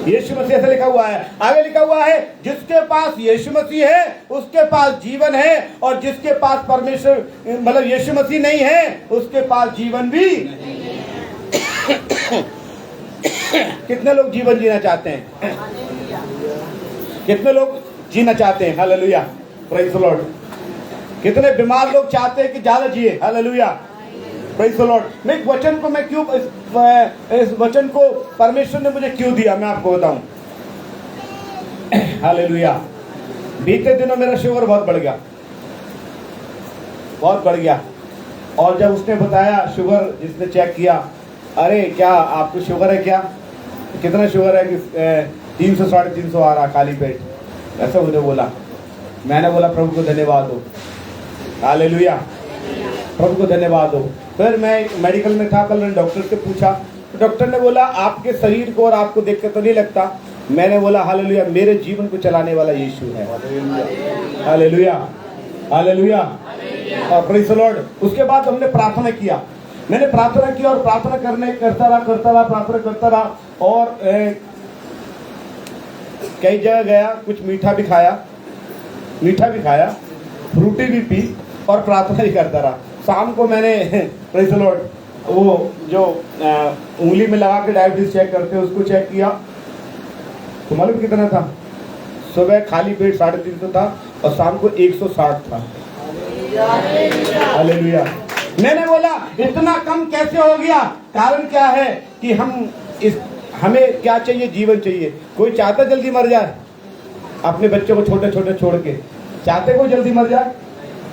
यीशु मसीह ऐसा लिखा हुआ है। आगे लिखा हुआ है जिसके पास यीशु मसीह है उसके पास जीवन है, और जिसके पास परमेश्वर मतलब यीशु मसीह नहीं है उसके पास जीवन भी कितने लोग जीवन जीना चाहते हैं? कितने लोग जीना चाहते हैं? Hallelujah, praise the Lord. कितने बीमार लोग चाहते हैं कि ज्यादा जिए? Hallelujah, praise the Lord. मैं वचन को मैं क्यों इस वचन को परमेश्वर ने मुझे क्यों दिया, मैं आपको बताऊं। हालेलुया। बीते दिनों मेरा शुगर बहुत बढ़ गया, बहुत बढ़ गया। और जब उसने बताया, शुगर जिसने चेक किया, अरे क्या आपको शुगर है? क्या कितना शुगर है? कि 300 350 आ रहा खाली पेट, ऐसा मुझे बोला। मैंने बोला प्रभु को धन्यवाद दो, हालेलुया, प्रभु को धन्यवाद दो। फिर मैं मेडिकल में था, कल मैंने डॉक्टर से पूछा, तो डॉक्टर ने बोला आपके शरीर को और आपको देख के तो नहीं लगता। मैंने बोला हालेलुया, मेरे जीवन को चलाने वाला यीशु है। हालेलुया, हालेलुया, और प्रेज़ द लॉर्ड। उसके बाद हमने प्रार्थना किया, मैंने प्रार्थना की और प्रार्थना करता रहा और कई जगह गया, कुछ मीठा भी खाया, फ्रूटी भी पी और प्रार्थना ही करता रहा। शाम को मैंने प्रेज़ द लॉर्ड वो जो उंगली में लगा के डायबिटीज चेक करते हैं उसको चेक किया, तो मालूम कितना था? सुबह खाली पेट 350 था और शाम को 160 था। हालेलुया। मैंने बोला इतना कम कैसे हो गया? कारण क्या है कि हमें क्या चाहिए? जीवन चाहिए। कोई चाहता जल्दी मर जाए? अपने बच्चों को छोटे छोटे छोड़ के चाहते कोई जल्दी मर जाए?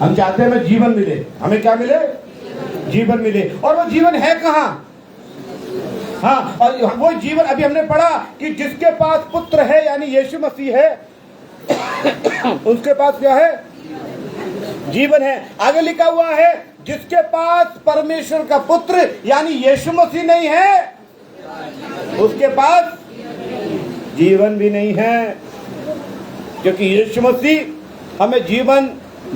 हम चाहते हैं हमें जीवन मिले। हमें क्या मिले? जीवन मिले। और वो जीवन है कहाँ? हाँ, और वो जीवन अभी हमने पढ़ा कि जिसके पास पुत्र है यानी यीशु मसीह है उसके पास क्या है? जीवन है। आगे लिखा हुआ है जिसके पास परमेश्वर का पुत्र यानी यीशु मसीह नहीं है उसके पास जीवन भी नहीं है, क्योंकि यीशु मसीह हमें जीवन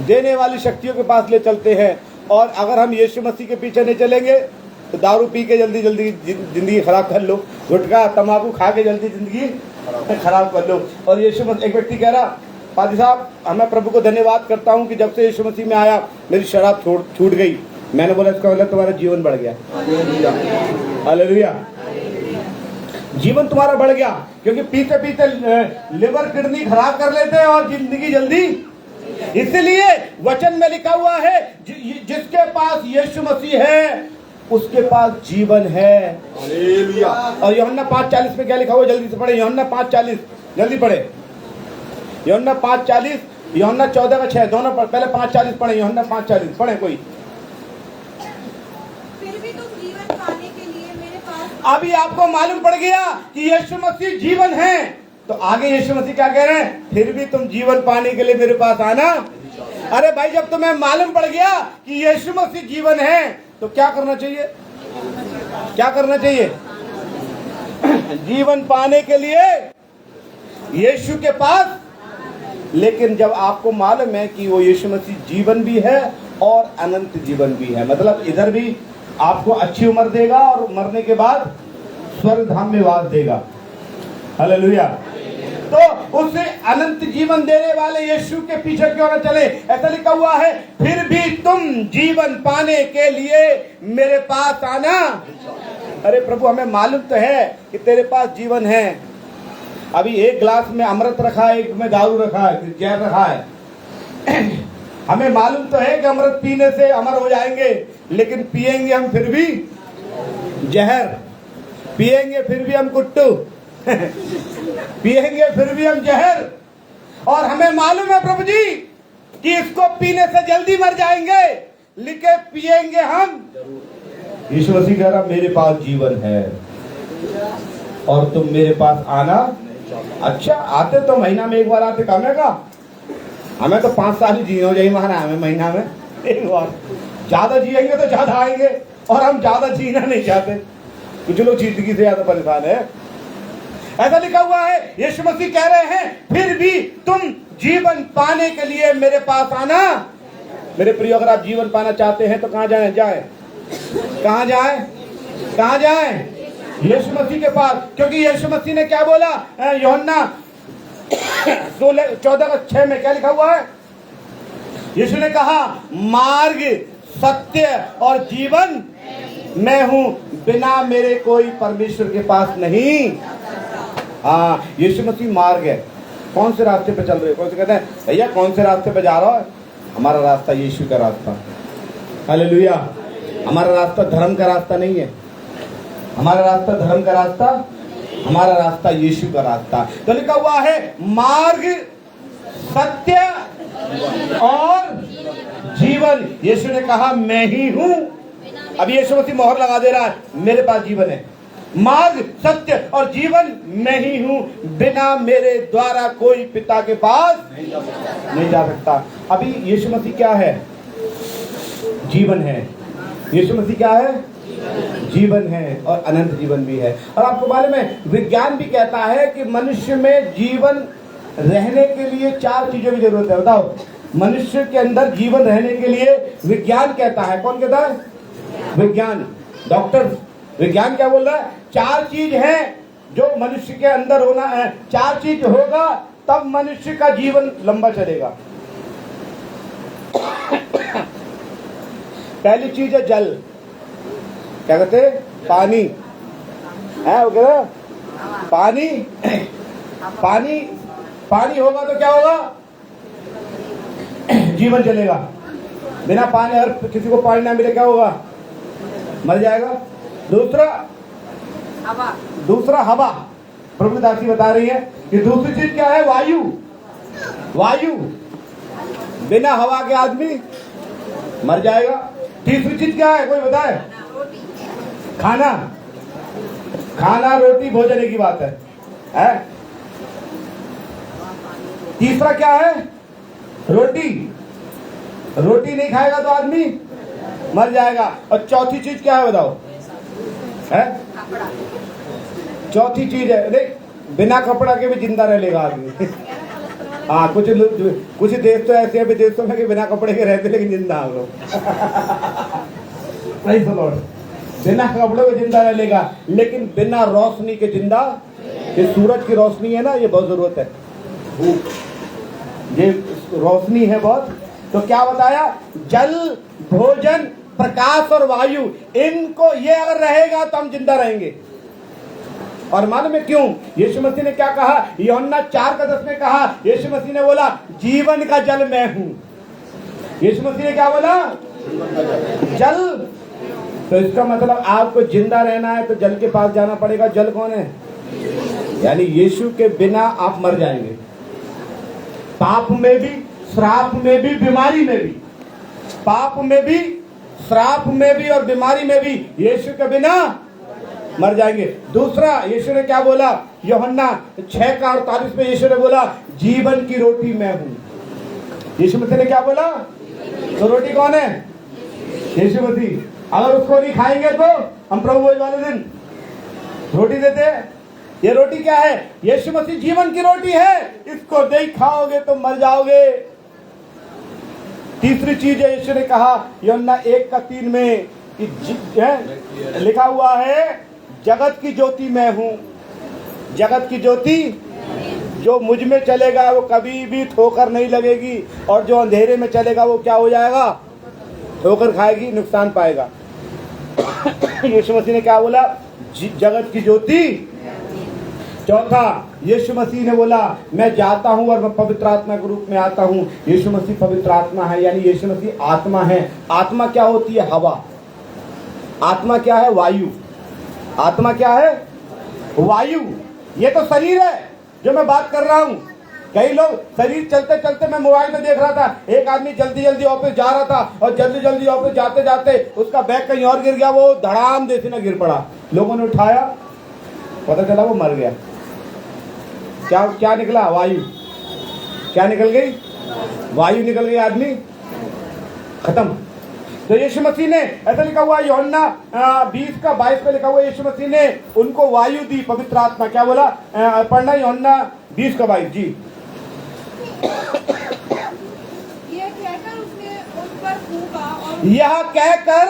देने वाली शक्तियों के पास ले चलते हैं। और अगर हम यीशु मसीह के पीछे नहीं चलेंगे तो दारू पी के जल्दी जिंदगी खराब कर लो, गुटखा तंबाकू खा के जल्दी जिंदगी खराब कर लो। और यीशु मसीह, एक व्यक्ति कह रहा, पादी साहब मैं प्रभु को धन्यवाद करता हूँ कि जब से यीशु मसीह में आया मेरी शराब छूट गई। मैंने बोला इसका मतलब तुम्हारा जीवन बढ़ गया। हालेलुया, जीवन तुम्हारा बढ़ गया, क्योंकि पीते पीते लिवर किडनी खराब कर लेते हैं और जिंदगी जल्दी। इसलिए वचन में लिखा हुआ है जिसके पास यीशु मसीह है उसके पास जीवन है। हालेलुया। और यूहन्ना 5:40 में क्या लिखा हुआ? जल्दी से पढ़े, यूहन्ना 5:40, जल्दी पढ़े। यूहन्ना 5:40, यूहन्ना 14:6, दोनों पहले 5:40 पढ़े, यूहन्ना 5:40 पढ़े कोई। फिर भी तुम जीवन पाने के लिए मेरे पास। अभी आपको मालूम पड़ गया कि यीशु मसीह जीवन है, तो आगे यीशु मसीह क्या कह रहे हैं? फिर भी तुम जीवन पाने के लिए मेरे पास आना। अरे भाई, जब तुम्हें मालूम पड़ गया कि यीशु मसीह जीवन है तो क्या करना चाहिए? क्या करना चाहिए? जीवन पाने के लिए यीशु के पास। लेकिन जब आपको मालूम है कि वो यीशु मसीह जीवन भी है और अनंत जीवन भी है, मतलब इधर भी आपको अच्छी उम्र देगा और मरने के बाद स्वर्ग धाम में वास देगा। हालेलुया। तो उसे अनंत जीवन देने वाले यीशु के पीछे क्यों न चले? ऐसा लिखा हुआ है फिर भी तुम जीवन पाने के लिए मेरे पास आना। अरे प्रभु, हमें मालूम तो है कि तेरे पास जीवन है। अभी एक गिलास में अमृत रखा है, एक में दारू रखा है, जहर रखा है। हमें मालूम तो है कि अमृत पीने से अमर हो जाएंगे, लेकिन पिएंगे हम फिर भी जहर, पिएंगे फिर भी हम कुट्टू पिएंगे फिर भी हम जहर। और हमें मालूम है प्रभु जी कि इसको पीने से जल्दी मर जाएंगे, लेकिन पिएंगे हम। यीशु मसीह कह रहा मेरे पास जीवन है और तुम मेरे पास आना। अच्छा, आते तो महीना में एक बार आते, काम है का? हमें तो 5 साल ही जीना हो जाए महाराज, हमें महीना में एक बार। ज्यादा जिएंगे तो ज्यादा आएंगे, और हम ज्यादा जीना नहीं चाहते। कुछ लोग जिंदगी से ज्यादा परेशान है। ऐसा लिखा हुआ है, यीशु मसीह कह रहे हैं फिर भी तुम जीवन पाने के लिए मेरे पास आना। मेरे प्रिय, अगर आप जीवन पाना चाहते हैं तो कहाँ जाएं? कहाँ जाएं? यीशु मसीह के पास, क्योंकि यीशु मसीह ने क्या बोला? यूहन्ना 14:6 में क्या लिखा हुआ है? यीशु ने कहा, मार्ग, सत्य और जीवन मैं हूं, बिना मेरे कोई परमेश्वर के पास नहीं। हाँ, यीशु मसीह मार्ग है। कौन से रास्ते पे चल रहे हो? कौन से कहते हैं भैया कौन से रास्ते पे जा रहा है? हमारा रास्ता यीशु का रास्ता। हालेलुया। हमारा रास्ता धर्म का रास्ता नहीं है। हमारा रास्ता धर्म का रास्ता, हमारा रास्ता यीशु का रास्ता। तो लिखा हुआ है मार्ग, सत्य और जीवन। यीशु ने कहा मैं ही हूं। अभी यीशु मसीह मोहर लगा दे रहा है, मेरे पास जीवन है। मार्ग, सत्य और जीवन मैं ही हूं, बिना मेरे द्वारा कोई पिता के पास नहीं जा सकता। अभी यीशु मसीह क्या है? जीवन है। यीशु मसीह क्या है? जीवन है और अनंत जीवन भी है। और आपको मालूम है, विज्ञान भी कहता है कि मनुष्य में जीवन रहने के लिए 4 चीजों की जरूरत है। बताओ, मनुष्य के अंदर जीवन रहने के लिए विज्ञान कहता है। कौन कहता है? विज्ञान, डॉक्टर। विज्ञान क्या बोल रहा है? 4 चीज है जो मनुष्य के अंदर होना है। 4 चीज होगा तब मनुष्य का जीवन लंबा चलेगा। पहली चीज है जल। क्या कहते हैं? पानी है। वो कहते पानी। पानी, पानी होगा तो क्या होगा? जीवन चलेगा। बिना पानी, अगर किसी को पानी ना मिले क्या होगा? मर जाएगा। दूसरा हवा। प्रभु दासी बता रही है कि दूसरी चीज क्या है? वायु। वायु, बिना हवा के आदमी मर जाएगा। तीसरी चीज क्या है? कोई बताए? खाना। खाना, रोटी, भोजन की बात है? तीसरा क्या है? रोटी। रोटी नहीं खाएगा तो आदमी मर जाएगा। और चौथी चीज क्या है बताओ? है? चौथी चीज है, देख, बिना कपड़ा के भी जिंदा रह लेगा आदमी। हाँ, कुछ देश तो ऐसे हैं विदेशों में कि बिना कपड़े के रहते लेकिन जिंदा हम लोग। बिना कपड़ों के जिंदा रह लेगा, लेकिन बिना रोशनी के जिंदा। ये सूरज की रोशनी है ना, ये बहुत जरूरत है। ये रोशनी है बहुत। तो क्या बताया? जल, भोजन, प्रकाश और वायु, इनको ये अगर रहेगा तो हम जिंदा रहेंगे। और मालूम है क्यों? यीशु मसीह ने क्या कहा? यूहन्ना 4:10 में कहा, यीशु मसीह ने बोला जीवन का जल मैं हूं। यीशु मसीह ने क्या बोला? जल। तो इसका मतलब आपको जिंदा रहना है तो जल के पास जाना पड़ेगा। जल कौन है? यानी यीशु के बिना आप मर जाएंगे। पाप में भी, श्राप में भी, बीमारी में भी। पाप में भी, श्राप में भी और बीमारी में भी यीशु के बिना मर जाएंगे। दूसरा, यीशु ने क्या बोला? यूहन्ना 6:48 में यीशु ने बोला जीवन की रोटी मैं हूं। यीशु मसीह ने क्या बोला? तो रोटी कौन है? यीशु मसीह। अगर उसको नहीं खाएंगे तो हम प्रभु भोज वाले दिन रोटी देते हैं। ये रोटी क्या है? यीशु मसीह जीवन की रोटी है। इसको नहीं खाओगे तो मर जाओगे। तीसरी चीज है, यीशु ने कहा यूहन्ना 1:3 में कि लिखा हुआ है जगत की ज्योति मैं हूं। जगत की ज्योति, जो मुझ में चलेगा वो कभी भी ठोकर नहीं लगेगी, और जो अंधेरे में चलेगा वो क्या हो जाएगा? ठोकर खाएगी, नुकसान पाएगा। यीशु मसीह ने क्या बोला? जगत की ज्योति। चौथा, यीशु मसीह ने बोला मैं जाता हूं और मैं पवित्र आत्मा के रूप में आता हूं। यीशु मसीह पवित्र आत्मा है, यानी यीशु मसीह आत्मा है। आत्मा क्या होती है? हवा। आत्मा क्या है? वायु। आत्मा क्या है? वायु। ये तो शरीर है जो मैं बात कर रहा हूं। कई लोग शरीर चलते चलते, मैं मोबाइल में देख रहा था, एक आदमी जल्दी जल्दी ऑफिस जा रहा था और जल्दी जल्दी ऑफिस जाते जाते उसका बैग कहीं और गिर गया, वो धड़ाम जैसे ना गिर पड़ा। लोगों ने उठाया, पता चला वो मर गया। क्या निकला? वायु। क्या निकल गई? वायु निकल गई, आदमी खत्म। तो यीशु मसीह ने, ऐसा लिखा हुआ यूहन्ना 20:22 में लिखा हुआ, यीशु मसीह ने उनको वायु दी, पवित्र आत्मा। क्या बोला? पढ़ना यूहन्ना 20:22 जी। यह कहकर उसने उन पर फूंका और यह कहकर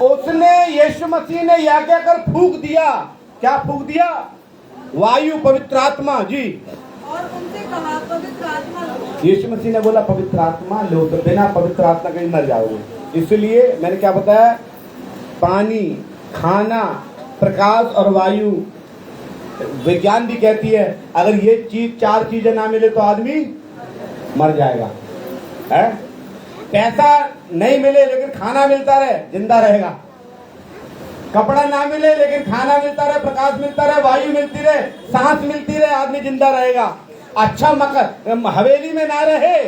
उसने यीशु मसीह ने यह कहकर फूंक दिया, क्या फूंक दिया? वायु, पवित्र आत्मा जी। और उनसे कहा पवित्र आत्मा लो। यीशु मसीह ने बोला पवित्र आत्मा लो, तो बिना पवित्र आत्मा के मर जाओगे। इसलिए मैंने क्या बताया, पानी, खाना, प्रकाश और वायु। विज्ञान भी कहती है अगर ये चीज, चार चीजें ना मिले तो आदमी मर जाएगा। है? पैसा नहीं मिले लेकिन खाना मिलता रहे, जिंदा रहेगा। कपड़ा ना मिले लेकिन खाना मिलता रहे, प्रकाश मिलता रहे, वायु मिलती रहे, सांस मिलती रहे, आदमी जिंदा रहेगा। अच्छा मकान, हवेली में ना रहे,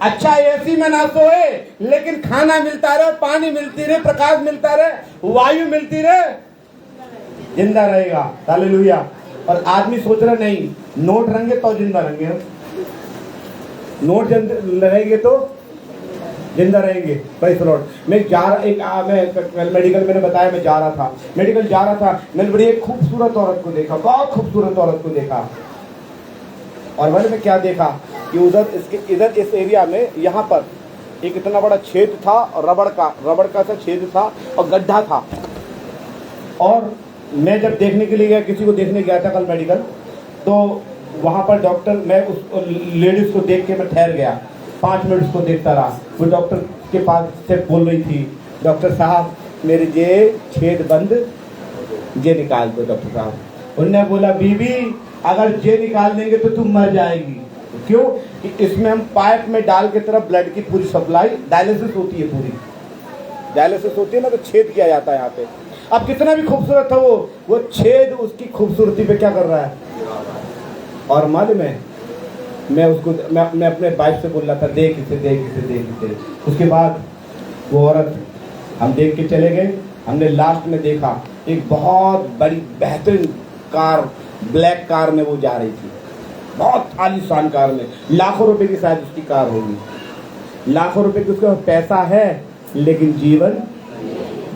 अच्छा एसी में ना सोए, लेकिन खाना मिलता रहे, पानी मिलती रहे, प्रकाश मिलता रहे, वायु मिलती रहे, जिंदा रहेगा। हालेलुया। और आदमी सोच रहा नहीं, नोट रहेंगे तो जिंदा रहेंगे, नोट रहेंगे तो जिंदा रहेंगे। Praise the Lord. मैं जा रहा, मैं मेडिकल, मैंने बताया मैं जा रहा था, मेडिकल जा रहा था, मैंने बड़ी एक खूबसूरत औरत को देखा, बहुत खूबसूरत औरत को देखा। और मैंने मैं क्या देखा कि उधर इसके इधर इस एरिया में, यहाँ पर एक इतना बड़ा छेद था, और रबड़ का सा छेद था और गड्ढा था। और मैं जब देखने के लिए गया, किसी को देखने गया था कल मेडिकल, तो वहाँ पर डॉक्टर, मैं उस लेडीज को देख के मैं ठहर गया, 5 मिनट उसको देखता रहा। वो डॉक्टर के पास से बोल रही थी, डॉक्टर साहब मेरे ये छेद बंद, ये निकाल दो डॉक्टर साहब। उन्होंने बोला बीबी अगर ये निकाल देंगे तो तुम मर जाएगी। क्यों? कि इसमें हम पाइप में डाल के तरफ ब्लड की पूरी सप्लाई, डायलिसिस होती है, पूरी डायलिसिस होती है ना, तो छेद किया जाता है यहाँ पे। अब कितना भी खूबसूरत था वो छेद उसकी खूबसूरती पे क्या कर रहा है। और मालूम है, मैं उसको मैं अपने वाइफ से बोल रहा था देख इसे, देख इसे, देख इसे। उसके बाद वो औरत, हम देख के चले गए। हमने लास्ट में देखा एक बहुत बड़ी बेहतरीन कार, ब्लैक कार में वो जा रही थी, बहुत आलीशान कार में, लाखों रुपए की शायद उसकी कार होगी, लाखों रुपए की उसका पैसा है, लेकिन जीवन,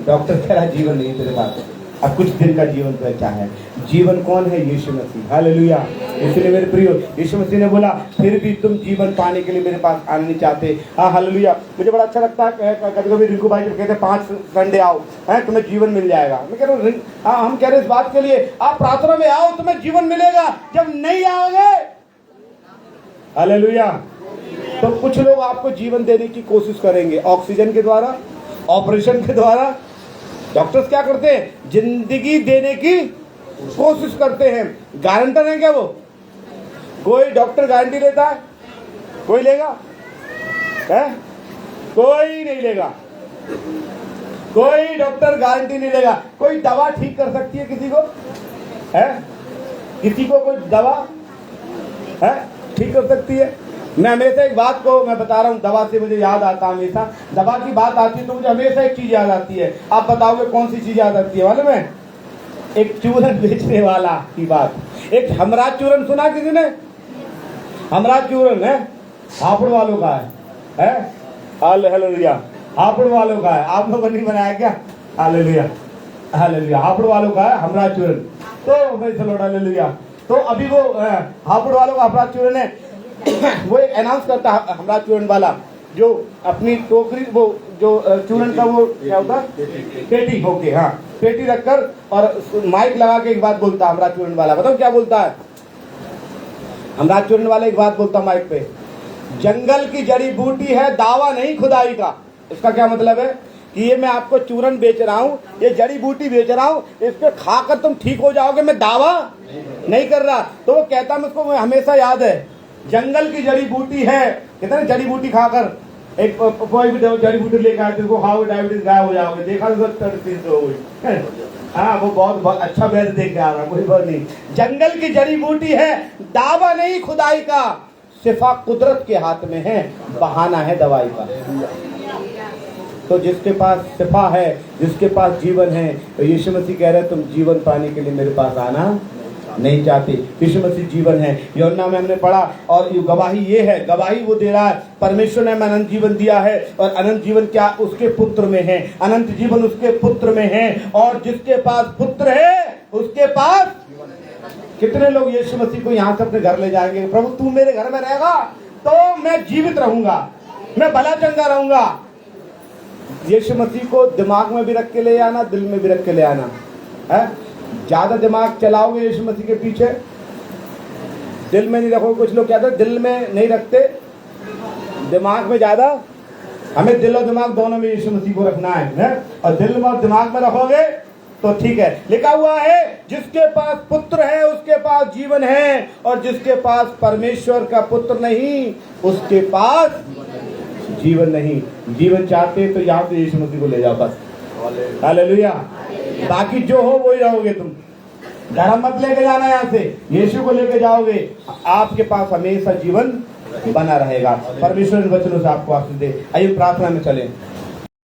डॉक्टर कह रहा जीवन नहीं तेरे पास, अब कुछ दिन का जीवन तो अच्छा है। जीवन कौन है? यीशु मसीह। हालेलुया। इसलिए मेरे प्रियो, यीशु मसीह ने बोला फिर भी तुम जीवन पाने के लिए मेरे पास आना नहीं चाहते। हाँ हालेलुया। मुझे बड़ा अच्छा लगता है, कभी कभी रिंकू भाई जब कहते हैं 5 संडे आओ, है तुम्हें जीवन मिल जाएगा। मैं कह रहा हूँ हाँ, हम कह रहे हैं इस बात के लिए आप प्रार्थना में आओ, तुम्हें जीवन मिलेगा। जब नहीं आओगे, हालेलुया, तो कुछ लोग आपको जीवन देने की कोशिश करेंगे, ऑक्सीजन के द्वारा, ऑपरेशन के द्वारा। डॉक्टर्स क्या करते हैं? जिंदगी देने की कोशिश करते हैं। गारंटर है क्या वो? कोई डॉक्टर गारंटी लेता है? कोई लेगा? है? कोई नहीं लेगा। कोई डॉक्टर गारंटी नहीं लेगा। कोई दवा ठीक कर सकती है किसी को? है? किसी को कोई दवा है ठीक कर सकती है? मैं हमेशा एक बात को मैं बता रहा हूँ, दवा से मुझे याद आता है, हमेशा दवा की बात आती है तो मुझे हमेशा एक चीज याद आती है। आप बताओगे कौन सी चीज याद आती है? मालूम है? एक चूरन बेचने वाला की बात। एक हमराज चूरन सुना किसी ने? हमराज चूरन है हापुड़ वालों का है? हालेलुया। हापुड़ वालों का है, आप लोगों ने नहीं बनाया क्या? Hallelujah, hallelujah. हापुड़ वालों का है हमराज चूरन। तो भाई चलो हालेलुया। तो अभी वो हापुड़ वालों का हमराज चूरन है, वो एक अनाउंस करता है हमराज चूरन वाला, जो अपनी टोकरी, वो जो चूरन का वो क्या होता है, पेटी, ओके हाँ, पेटी रखकर और माइक लगा के एक बात बोलता है हमराज चूरन वाला। बताओ क्या बोलता है हमराज चूरन वाला? एक बात बोलता माइक पे, जंगल की जड़ी बूटी है, दावा नहीं खुदाई का। इसका क्या मतलब है? कि ये मैं आपको चूरन बेच रहा हूँ, ये जड़ी बूटी बेच रहा हूँ, इस पे खाकर तुम ठीक हो जाओगे, मैं दावा नहीं कर रहा। तो वो कहता, मुझको हमेशा याद है, जंगल की जड़ी बूटी है, कहते हैं जड़ी बूटी खाकर एक कोई भी जड़ी बूटी लेकर आए तो खाओगे डायबिटीज गायब हो जाओगे। देखा तो हो गई। हाँ, वो बहुत अच्छा वैध देख के आ रहा, कोई बात नहीं। जंगल की जड़ी बूटी है, दावा नहीं खुदाई का, सिफा कुदरत के हाथ में है, बहाना है दवाई का। तो जिसके पास सिफा है, जिसके पास जीवन है, तो यीशु मसीह कह रहे हैं तुम जीवन पाने के लिए मेरे पास आना नहीं चाहते। यीशु मसीह जीवन है। यूहन्ना में हमने पढ़ा, और गवाही ये है, गवाही वो दे रहा है, परमेश्वर ने हमें अनंत जीवन दिया है, और अनंत जीवन क्या? उसके पुत्र में है। अनंत जीवन उसके पुत्र में है, और जिसके पास पुत्र है उसके पास। कितने लोग यीशु मसीह को यहाँ से अपने घर ले जाएंगे? प्रभु तू मेरे घर में रहेगा तो मैं जीवित रहूंगा, मैं भला चंगा रहूंगा। यीशु मसीह को दिमाग में भी रख के ले आना, दिल में भी रख के ले आना है। ज्यादा दिमाग चलाओगे यीशु मसीह के पीछे, दिल में नहीं रखोगे। कुछ लोग क्या कहते दिल में नहीं रखते, दिमाग में ज्यादा। हमें दिल और दिमाग दोनों में यीशु मसीह को रखना है। और दिल में और दिमाग में रखोगे तो ठीक है। लिखा हुआ है जिसके पास पुत्र है उसके पास जीवन है, और जिसके पास परमेश्वर का पुत्र नहीं उसके पास जीवन नहीं। जीवन चाहते तो यहाँ से यीशु मसीह को ले जाओ बस। हालेलुया। बाकी जो हो वही रहोगे तुम। धर्म मत लेके जाना, यहाँ से यीशु को लेके जाओगे, आपके पास हमेशा जीवन बना रहेगा। परमेश्वर इन वचनों से आपको आशीष दे। आइए प्रार्थना में चलें।